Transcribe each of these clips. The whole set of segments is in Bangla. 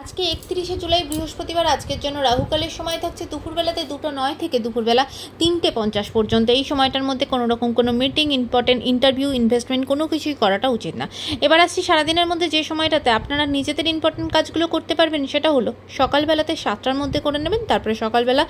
আজকে 31শে জুলাই বৃহস্পতিবার। আজকের জন্য রাহুকালের সময় থাকছে দুপুরবেলাতে 2:09 থেকে দুপুরবেলা 3:50 পর্যন্ত। এই সময়টার মধ্যে কোনো রকম কোনো মিটিং, ইম্পর্টেন্ট ইন্টারভিউ, ইনভেস্টমেন্ট কোনো কিছুই করাটা উচিত না। এবার আসছি সারাদিনের মধ্যে যে সময়টাতে আপনারা নিজেদের ইম্পর্টেন্ট কাজগুলো করতে পারবেন, সেটা হলো সকালবেলাতে 7টার মধ্যে করে নেবেন। তারপরে সকালবেলা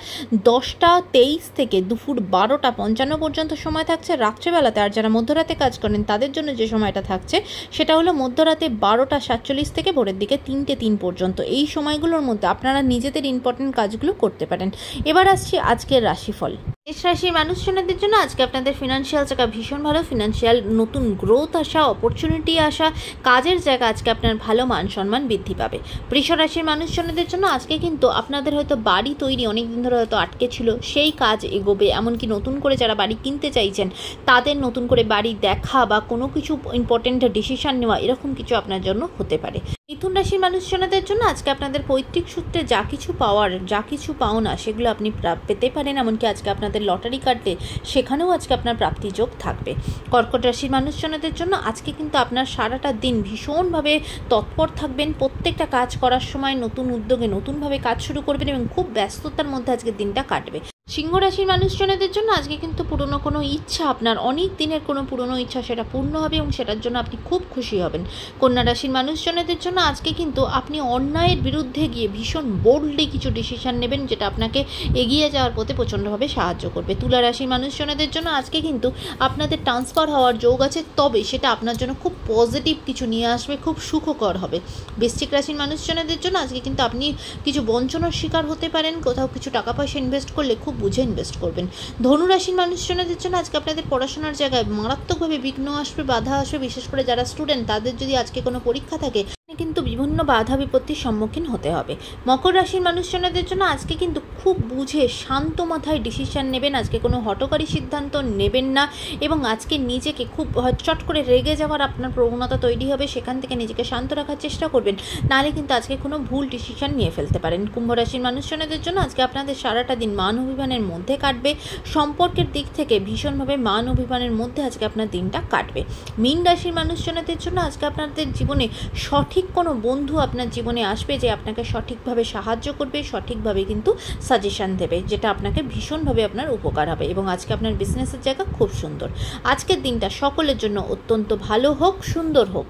10:23 থেকে দুপুর 12:55 পর্যন্ত সময় থাকছে। রাত্রেবেলাতে আর যারা মধ্যরাতে কাজ করেন তাদের জন্য যে সময়টা থাকছে সেটা হলো মধ্যরাতে 12:47 থেকে ভোরের দিকে 3:03 পর্যন্ত। এই সময়গুলোর মধ্যে আপনারা নিজেদের ইম্পর্টেন্ট কাজগুলো করতে পারেন। এবার আসছি আজকের রাশিফল। মেষ রাশির মানুষজনদের জন্য আজকে আপনাদের ফিনান্সিয়াল জায়গা ভীষণ ভালো। ফিনান্সিয়াল নতুন গ্রোথ আসা, অপরচুনিটি আসা, কাজের জায়গা আজকে আপনার ভালো মান সম্মান বৃদ্ধি পাবে। বৃষ রাশির মানুষজনদের জন্য আজকে কিন্তু আপনাদের হয়তো বাড়ি তৈরি অনেকদিন ধরে হয়তো আটকে ছিল, সেই কাজ এগোবে। এমনকি নতুন করে যারা বাড়ি কিনতে চাইছেন তাদের নতুন করে বাড়ি দেখা বা কোনো কিছু ইম্পর্টেন্ট ডিসিশন নেওয়া, এরকম কিছু আপনার জন্য হতে পারে। মিথুন রাশির মানুষজনদের জন্য আজকে আপনাদের পৈতৃক সূত্রে যা কিছু পাওয়ার, যা কিছু পাওনা, সেগুলো আপনি পেতে পারেন। এমনকি আজকে আপনাদের লটারি কাটলে সেখানেও আজকে আপনার প্রাপ্তিযোগ থাকবে। কর্কট রাশির মানুষজনদের জন্য আজকে কিন্তু আপনার সারাটা দিন ভীষণভাবে তৎপর থাকবেন। প্রত্যেকটা কাজ করার সময় নতুন উদ্যোগে নতুনভাবে কাজ শুরু করবেন এবং খুব ব্যস্ততার মধ্যে আজকের দিনটা কাটবে। সিংহ রাশির মানুষজনদের জন্য আজকে কিন্তু পুরনো কোনো ইচ্ছা, আপনার অনেক দিনের কোনো পুরনো ইচ্ছা, সেটা পূর্ণ হবে এবং সেটার জন্য আপনি খুব খুশি হবেন। কন্যা রাশির মানুষজনদের জন্য আজকে কিন্তু আপনি অন্যায়ের বিরুদ্ধে গিয়ে ভীষণ বোল্ডলি কিছু ডিসিশন নেবেন, যেটা আপনাকে এগিয়ে যাওয়ার পথে প্রচণ্ডভাবে সাহায্য করবে। তুলা রাশির মানুষজনদের জন্য আজকে কিন্তু আপনাদের ট্রান্সফার হওয়ার যোগ আছে, তবে সেটা আপনার জন্য খুব পজিটিভ কিছু নিয়ে আসবে, খুব সুখকর হবে। বৃশ্চিক রাশির মানুষজনদের জন্য আজকে কিন্তু আপনি কিছু বঞ্চনার শিকার হতে পারেন। কোথাও কিছু টাকা পয়সা ইনভেস্ট করলে খুব বুঝে ইনভেস্ট করবেন। ধনু রাশির মানুষজনদের জন্য আজকে আপনাদের পড়াশোনার জায়গায় মারাত্মকভাবে বিঘ্ন আসবে, বাধা আসবে। বিশেষ করে যারা স্টুডেন্ট, তাদের যদি আজকে কোনো পরীক্ষা থাকে কিন্তু বিভিন্ন বাধা বিপত্তির সম্মুখীন হতে হবে। মকর রাশির মানুষজনদের জন্য আজকে কিন্তু খুব বুঝে শান্ত মাথায় ডিসিশন নেবেন। আজকে কোনো হঠকারী সিদ্ধান্ত নেবেন না এবং আজকে নিজেকে খুব চট করে রেগে যাওয়ার আপনার প্রবণতা তৈরি হবে, সেখান থেকে নিজেকে শান্ত রাখার চেষ্টা করবেন, নাহলে কিন্তু আজকে কোনো ভুল ডিসিশন নিয়ে ফেলতে পারেন। কুম্ভ রাশির মানুষজনদের জন্য আজকে আপনাদের সারাটা দিন মান অভিমানের মধ্যে কাটবে। সম্পর্কের দিক থেকে ভীষণভাবে মান অভিমানের মধ্যে আজকে আপনার দিনটা কাটবে। মীন রাশির মানুষজনদের জন্য আজকে আপনাদের জীবনে সঠিক কোনো বন্ধু আপনার জীবনে আসবে, যে আপনাকে সঠিকভাবে সাহায্য করবে, সঠিকভাবে কিন্তু সাজেশন দেবে, যেটা আপনাকে ভীষণভাবে আপনার উপকার হবে এবং আজকে আপনার বিজনেসের জায়গা খুব সুন্দর। আজকের দিনটা সকলের জন্য অত্যন্ত ভালো হোক, সুন্দর হোক।